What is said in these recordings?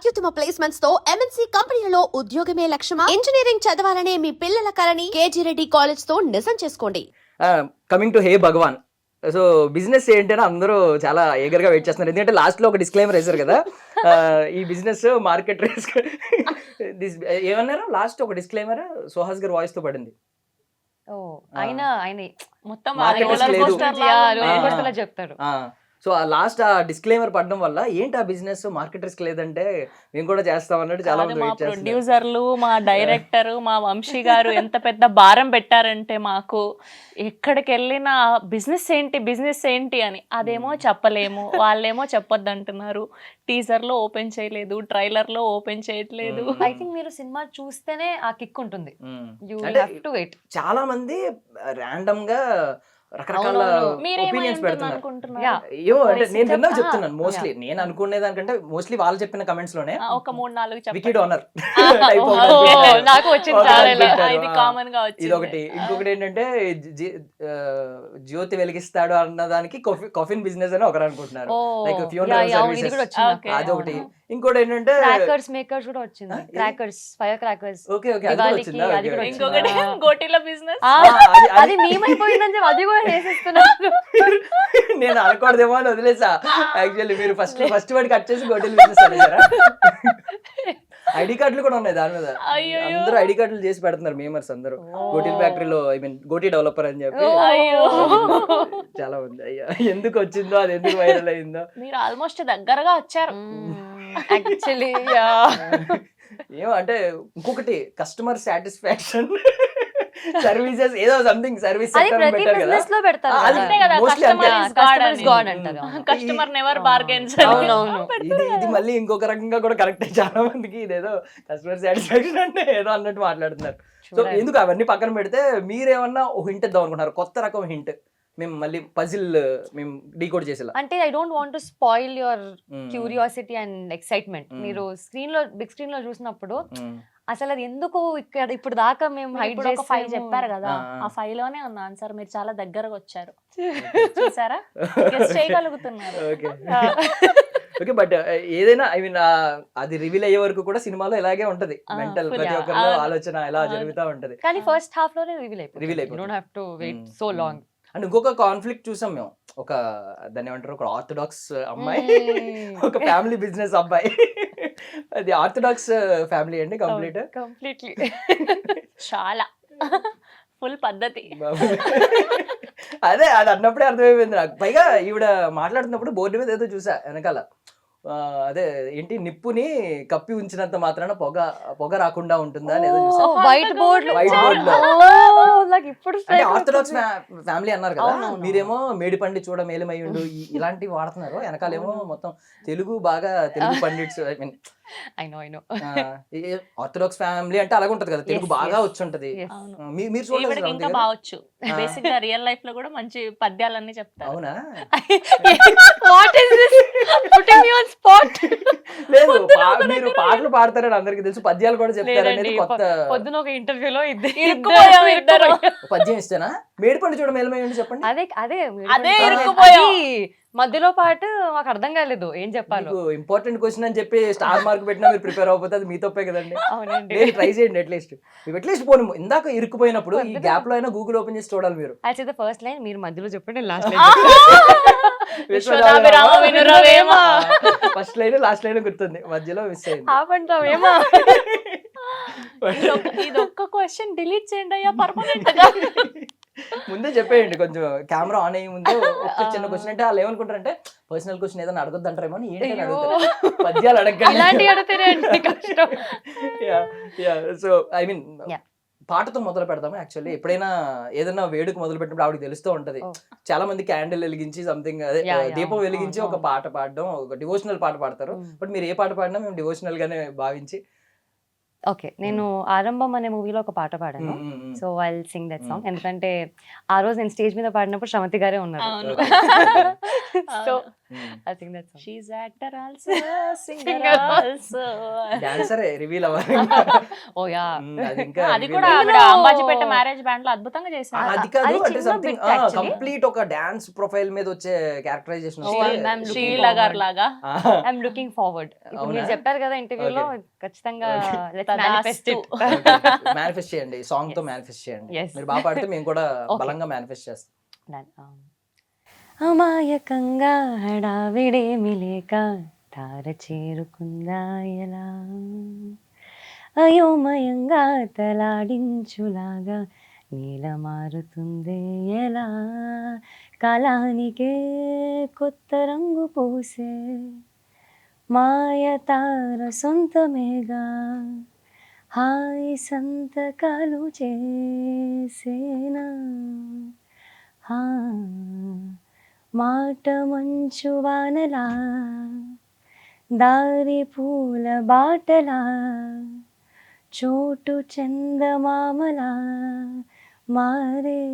అత్యుత్తమ ప్లేస్మెంట్స్ తో ఎంఎన్సీ కంపెనీలలో ఉద్యోగమే లక్ష్యమా? ఇంజనీరింగ్ చదవాలనే మీ పిల్లల కలని కేజీ రెడ్డి కాలేజ్ తో నిజం చేసుకోండి. కమింగ్ టు హే భగవాన్. సో బిజినెస్ ఏంటంటే అందరూ చాలా ఏగర్గా వెయిట్ చేస్తున్నారు, ఎందుకంటే లాస్ట్ లో ఒక డిస్క్లైమర్ వేశారు కదా. ఈ బిజినెస్ మార్కెట్ రిస్క్ ఏమన్నారు లాస్ట్ ఒక డిస్క్లైమర్ సుహాస్ గారి వాయిస్ తో పడింది. ఆయన మొత్తం Market risk లేదు. చెప్తారు. సో ఆ లాస్ట్ ఆ డిస్క్లైమర్ పడడం వల్ల ఏంటి ఆ బిజినెస్ మార్కెట్ రిస్క్ లేదంటే మేము కూడా చేస్తాం అన్నట్టు చాలా మంది మా వెయిట్ చేస్తున్నారు. ప్రొడ్యూసర్లు, మా డైరెక్టర్, మా వంశీ గారు ఎంత పెద్ద భారం పెట్టారంటే మాకు ఎక్కడికి వెళ్ళినా బిజినెస్ ఏంటి అని. అదేమో చెప్పలేము, వాళ్ళేమో చెప్పొద్దు అంటున్నారు. టీజర్ లో ఓపెన్ చేయలేదు, ట్రైలర్ లో ఓపెన్ చేయట్లేదు. ఐ థింక్ మీరు సినిమా చూస్తేనే ఆ కిక్ ఉంటుంది. యూ అంటే హావ్ టు వెయిట్. చాలా మంది ర్యాండమ్ గా రకరకాల ఒపీనియన్స్ పెడుతున్నారు. ఏమో అంటే నేను విన్నా చెప్తున్నాను. మోస్ట్లీ నేను అనుకునే దానికంటే మోస్ట్లీ వాళ్ళు చెప్పిన కమెంట్స్ లోనే ఒక 3-4 వికెట్ ఓనర్ నాకు వచ్చింది ఇది కామన్ గా వచ్చింది. ఇదొకటి. ఇంకొకటి ఏంటంటే జ్యోతి వెలిగిస్తాడు అన్న దానికి కాఫిన్ బిజినెస్ అని ఒకరు అనుకుంటున్నారు. లైక్ ఫ్యూనరల్ సర్వీసెస్ అదొకటి. ఇంకోటి ఏంటంటే క్రాకర్స్ మేకర్స్ కూడా వచ్చింది. Crackers, fire crackers. Okay okay అది కూడా వచ్చిందా? ఇంకొకటి గోటీల బిజినెస్. అది మేమైపోయిందని చెప్పి అది కూడా వేసేస్తున్నారు. నేను అనకూడదేమో అని వదిలేసా. యాక్చువల్లీ మీరు ఫస్ట్ వాడి కట్ చేసి గోటీల బిజినెస్ అనేసారా? ఐడి కార్డులు కూడా ఉన్నాయి దాని మీద. అందరూ ఐడి కార్డులు చేసి పెడుతున్నారు మేమర్స్ అందరూ. గోటీల ఫ్యాక్టరీలో ఐ మీన్ గోటీ డెవలపర్ అని చెప్పి చాలా ఉంది. అయ్యా ఎందుకు వచ్చిందో అది ఎందుకు వైరల్ అయిందో. మీరు ఆల్మోస్ట్ దగ్గరగా వచ్చారు యాక్చువల్లీ. ఏమో అంటే ఇంకొకటి కస్టమర్ సాటిస్ఫాక్షన్ సర్వీసెస్ ఏదో సంథింగ్ సర్వీస్ అది ప్రతి బిజినెస్ లో పెడతారు. అంతే కదా, కస్టమర్ గాడ్ అంటారు. Customer never bargains. ఇది మళ్ళీ ఇంకొక రకంగా కూడా కరెక్ట్. చాలా మందికి ఇదేదో కస్టమర్ సాటిస్ఫాక్షన్ అంటే ఏదో అన్నట్టు మాట్లాడుతున్నారు. సో ఎందుకు అవన్నీ పక్కన పెడితే మీరేమన్నా ఒక హింట్ ఇద్దాం అనుకుంటున్నారు, కొత్త రకం హింట్ మేము మళ్ళీ పజిల్ మేము డీకోడ్ చేసేలా? అంటే I don't want to spoil your curiosity and excitement. మీరు స్క్రీన్ లో బిగ్ స్క్రీన్ లో చూసినప్పుడు అసలు అది ఎందుకు ఇక్కడ ఇప్పుడు దాకా మేము హైడ్ ఒక 5 చెప్పారు కదా, ఆ 5 లోనే ఉన్న ఆన్సర్. మీరు చాలా దగ్గరగా వచ్చారు, చూసారా? గెస్ చేయగలుగుతున్నారు. ఓకే బట్ ఏదైనా ఐ మీన్ అది రివీల్ అయ్యే వరకు కూడా సినిమాలో ఇలాగే ఉంటది. మెంటల్ ప్రతి ఒక్కరిలో ఆలోచన ఎలా జరుగుతూ ఉంటది. కానీ ఫస్ట్ హాఫ్ లోనే రివీల్ అయిపోయింది. అయిపోతుంది. You don't have to wait so long. And ఇంకొక కాన్ఫ్లిక్ట్ చూసాం మేము. ఒక దాన్ని ఏమంటారు, ఒక ఆర్థడాక్స్ అమ్మాయి, ఒక ఫ్యామిలీ బిజినెస్ అబ్బాయి. అది ఆర్థడాక్స్ ఫ్యామిలీ అండి కంప్లీట్లీ. చాలా ఫుల్ పద్ధతి. అదే అది అన్నప్పుడే అర్థమైపోయింది నాకు. పైగా ఈవిడ మాట్లాడుతున్నప్పుడు బోర్డు మీద ఏదో చూసా వెనకాల, అదే ఏంటి నిప్పుని కప్పి ఉంచినంత మాత్రాన పొగ రాకుండా ఉంటుందా అని ఏదో చూసా. వైట్ బోర్డ్ లో ఇప్పుడు ఆర్థడాక్స్ ఫ్యామిలీ అన్నారు కదా, మీరేమో మేడిపండి చూడ మేలమయ్యుండు ఇలాంటివి వాడుతున్నారు. వెనకాలేమో మొత్తం తెలుగు బాగా Telugu pundits. I mean I know. Orthodox family అంటే అలాగే ఉంటది కదా, తెలుగు బాగా వచ్చి ఉంటది. మీరు చూడలేదు ఇంకా బావచ్చు. బేసిక్ గా రియల్ లైఫ్ లో కూడా మంచి పద్యాలన్నీ చెప్తారు. అవునా? What is this? Putting me on spot. లేదు, మీరు పాటలు పాడతారని అందరికి తెలుసు, పద్యాలు కూడా చెప్తారనేది కొత్త. పొద్దున ఒక ఇంటర్వ్యూలో ఇద్దరు పద్యం ఇస్తేనా మేడిపండు చూడ మేలమయ్యుండు చెప్పండి. అదే ఇరుక్కుపోయాం. మధ్యలో పాటు మాకు అర్థం కాలేదు ఏం చెప్పాలి. ఇంపార్టెంట్ క్వశ్చన్ అని చెప్పి స్టార్ మార్క్ పెట్టినా మీరు ప్రిపేర్ అవ్వకపోతే అది మీ తప్పే కదండి. నేను ట్రై చేయండి అట్లీస్ట్ పోను. ఇందాక ఇరుక్కుపోయినప్పుడు ఈ గ్యాప్ లో అయినా గూగుల్ ఓపెన్ చేసి చూడాలి మీరు. అయితే ఫస్ట్ లైన్ మీరు మధ్యలో చెప్పండి, last first line last line గుర్తుంది, మధ్యలో మిస్ అయింది. ఆపంటావేమో. ఇది ఒక్క క్వశ్చన్ డిలీట్ చేయండి అయ్యా పర్మనెంట్ గా. ముందే చెప్పేయండి, కొంచెం కెమెరా ఆన్ అయ్యే ముందు ఒక చిన్న క్వశ్చన్. అంటే వాళ్ళు ఏమనుకుంటారంటే పర్సనల్ క్వశ్చన్ ఏదైనా అడగొద్దు అంటారేమో అని ఏంటని అడుగుతారు. పద్యాలు అడగండి. సో ఐ మీన్ పాటతో మొదలు పెడదాము. యాక్చువల్లీ ఎప్పుడైనా ఏదైనా వేడుక మొదలు పెట్టినప్పుడు ఆవిడకి తెలుస్తూ ఉంటది. చాలా మంది క్యాండిల్ వెలిగించి సంథింగ్ అదే దీపం వెలిగించి ఒక పాట పాడడం, ఒక డివోషనల్ పాట పాడతారు. బట్ మీరు ఏ పాట పాడినా మేము డివోషనల్ గానే భావించి. ఓకే, నేను ఆరంభం అనే మూవీలో ఒక పాట పాడాను. So I will sing that song. ఎందుకంటే ఆ రోజు నేను స్టేజ్ మీద పాడినప్పుడు శ్రవంతి గారే ఉన్నారు. So I think that's all. She actor also singer Singer also. డాన్సరే రివీల్ అవ్వాలి. Oh yeah. అది ఇంకా అది reveal కూడా అవ్వాలి. ఆవిడ అంబాజీపేట మ్యారేజ్ బ్యాండ్ లో అద్భుతంగా చేశారు. అది కాదు అది అంటే చిన్న సంథింగ్ bit actually. కంప్లీట్ ఒక డాన్స్ ప్రొఫైల్ మీద వచ్చే characterisation Oh, I'm looking Sheela గారు forward. లాగా. I'm looking forward. ఇప్పుడు అవునా? మీరు చెప్పారు కదా ఇంటర్వ్యూలో ఖచ్చితంగా let's తదాస్తు. manifest it. మేనిఫెస్ట్ చేయండి, సాంగ్ తో మేనిఫెస్ట్ చేయండి. Yes. మీరు బాగా పాడితే మేము కూడా Okay. బలంగా మేనిఫెస్ట్ చేస్తాం. Done. అమాయకంగా హడావిడేమి లేక తార చేరుకుందా ఎలా, అయోమయంగా తలాడించులాగా నీల మారుతుంది ఎలా, కాలానికే కొత్త రంగు పూసే మాయ తార సొంతమేగా, హాయి సంతకాలు చేసేనా, హా మాట మంచు వానలా దారి పూల బాటలా చోటు చందమామలా మారే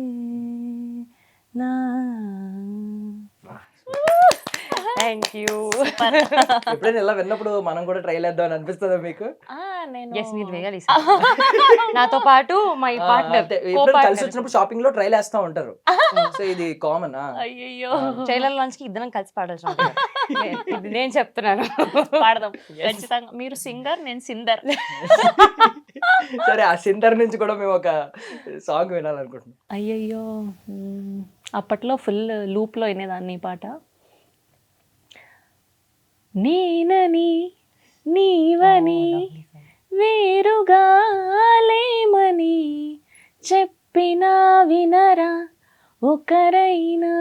నా. Thank you. ఎప్పుడైనా ఇలా విన్నప్పుడు మనం కూడా ట్రై చేద్దాం అని అనిపిస్తుందా మీకు? నేను ఎస్ మీరు వేయాలి నాతో పాటు మై పార్ట్నర్ ఎప్పుడైనా కలిసి వచ్చినప్పుడు షాపింగ్ లో ట్రైల్ వేస్తా ఉంటారు. సో ఇది కామన్. అయ్యయ్యో ట్రైలర్ లాంచ్ కి ఇద్దరం కలిసి పాడాల్సిన ఇది నేను చెప్తున్నాను. పాడదాం ఖచ్చితంగా. మీరు సింగర్, నేను సిందర్. సరే, ఆ సిందర్ నుంచి కూడా మేము ఒక సాంగ్ వినాలనుకుంటున్నాం. అయ్యయ్యో అప్పట్లో ఫుల్ లూప్ లో వినేదాన్ని ఈ పాట. నేనని నీవని వేరుగా లేమని చెప్పినా వినరా ఒకరైనా,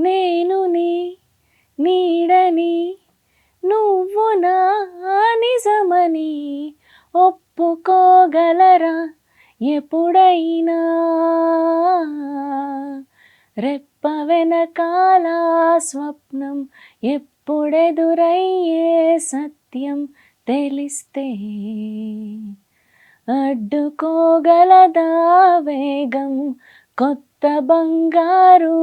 నేను నీ నీడని నువ్వు నా నిజమని ఒప్పుకోగలరా ఎప్పుడైనా, రెప్ప వెనకాల స్వప్నం ఎప్పుడెదురయ్యే సత్యం తెలిస్తే, అడ్డుకోగలదా వేగం కొత్త బంగారు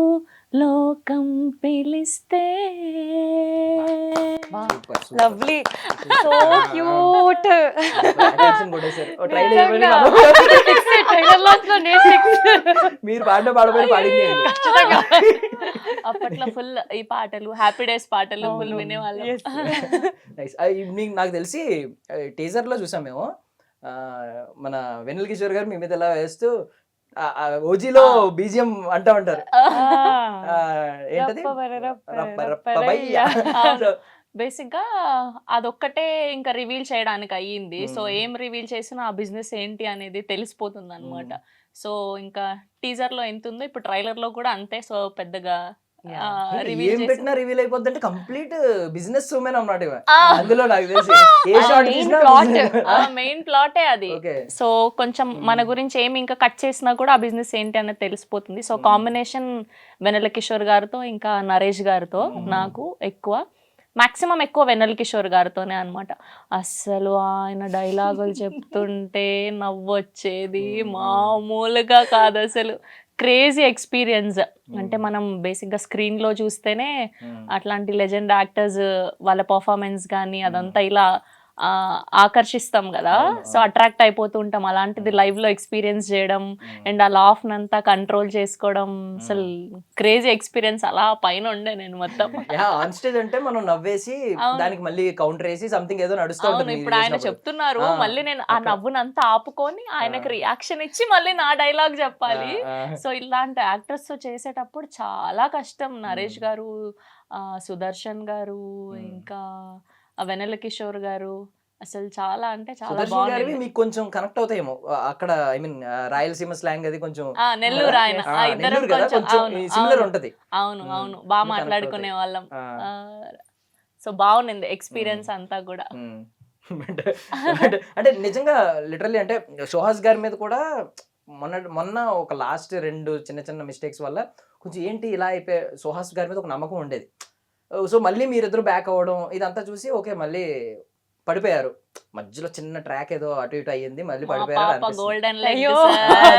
లోకం పిలిస్తే. Super, super. Lovely, so cute. Attention కొట్టేశారు. ఓ try చేయమని మనం. ట్రైలర్ లాంచ్ లో నేను మీరు పాడిన పాడబోయి పాడింది. అప్పట్లో ఫుల్ ఈ పాటలు, హ్యాపీ డేస్ పాటలు ఫుల్ వినేవాళ్ళం. నైస్. నాకు తెలిసి టీజర్ లో చూసాం మేము. మన వెన్నెల కిషోర్ గారు మీ మీద ఎలా వేస్తూ ఓజీలో బీజిఎం అంటా ఉంటారు. ఏంటది? రప్ప రప్ప బయ్యా. So, బేసిక్ గా అదొక్కటే ఇంకా రివీల్ చేయడానికి అయ్యింది. సో ఏం రివీల్ చేసినా ఆ బిజినెస్ ఏంటి అనేది తెలిసిపోతుంది అనమాట. సో ఇంకా టీజర్ లో ఎంత ఉందో ఇప్పుడు ట్రైలర్ లో కూడా అంతే. సో పెద్దగా ఏం పెట్టినా రివీల్ అయిపోద్ది అంటే కంప్లీట్ బిజినెస్ ఉమెన్ అన్నమాట ఇవ. అందులో నాకు తెలిసి ఏ షాట్ తీసినా మెయిన్ ప్లాటే అది. ఓకే. సో కొంచెం మన గురించి ఏమి ఇంకా కట్ చేసినా కూడా ఆ బిజినెస్ ఏంటి అనేది తెలిసిపోతుంది. సో కాంబినేషన్ వెన్నెల కిషోర్ గారితో ఇంకా నరేష్ గారితో నాకు మాక్సిమం ఎక్కువ వెన్నెల కిషోర్ గారితోనే అనమాట. అస్సలు ఆయన డైలాగులు చెప్తుంటే నవ్వొచ్చేది మామూలుగా కాదు అసలు. Crazy experience. అంటే మనం బేసిక్గా స్క్రీన్లో చూస్తేనే అట్లాంటి లెజెండ్ యాక్టర్స్ వాళ్ళ పర్ఫార్మెన్స్ కానీ అదంతా ఇలా ఆకర్షిస్తాం కదా. సో అట్రాక్ట్ అయిపోతూ ఉంటాం. అలాంటిది లైవ్ లో ఎక్స్పీరియన్స్ చేయడం అండ్ ఆ లాఫ్ నంతా కంట్రోల్ చేసుకోవడం అసలు క్రేజీ ఎక్స్పీరియన్స్. అలా పైన ఉండే నేను మొత్తం. ఆన్ స్టేజ్ అంటే మనం నవ్వేసి దానికి మళ్ళీ కౌంటర్ వేసి సంథింగ్ ఏదో నడుస్తూ ఉంటుంది. ఇప్పుడు ఆయన చెప్తున్నారు, మళ్ళీ నేను ఆ నవ్వునంతా ఆపుకొని ఆయనకి రియాక్షన్ ఇచ్చి మళ్ళీ నా డైలాగ్ చెప్పాలి. సో ఇలాంటి యాక్టర్స్ తో చేసేటప్పుడు చాలా కష్టం. నరేష్ గారు, సుదర్శన్ గారు, ఇంకా వెన్నెల కిషోర్ గారు అసలు చాలా అంటే చాలా బాగుంది. మీకు కొంచెం కనెక్ట్ అవుతాయేమో అక్కడ. ఐ మీన్ రాయలసీమ స్లాంగ్ అది కొంచెం నెల్లూరు ఆయన ఇద్దరం సిమిలర్ ఉంటది. అవును బాగా మాట్లాడుకునే వాళ్ళం. సో బాగుంది ఎక్స్పీరియన్స్ అంతా కూడా. అంటే నిజంగా లిటరల్లీ అంటే సుహాస్ గారి మీద కూడా మొన్న ఒక లాస్ట్ 2 చిన్న మిస్టేక్స్ వల్ల కొంచెం ఏంటి ఇలా అయిపోయి సుహాస్ గారి మీద ఒక నమ్మకం ఉండేది. సో మళ్ళీ మీరిద్దరు బ్యాక్ అవ్వడం ఇదంతా చూసి ఓకే మళ్ళీ పడిపోయారు మధ్యలో చిన్న ట్రాక్ ఏదో అటు ఇటు అయ్యింది మళ్ళీ మా పడిపోయారు పాప గోల్డెన్ లెగ్ అయ్యో.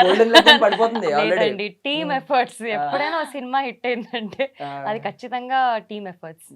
గోల్డెన్ లెగ్ పడిపోతుంది ఆల్రెడీ టీమ్ ఎఫర్ట్స్ ఎప్పుడైనా సినిమా హిట్ అయిందంటే అది ఖచ్చితంగా టీమ్ ఎఫర్ట్స్.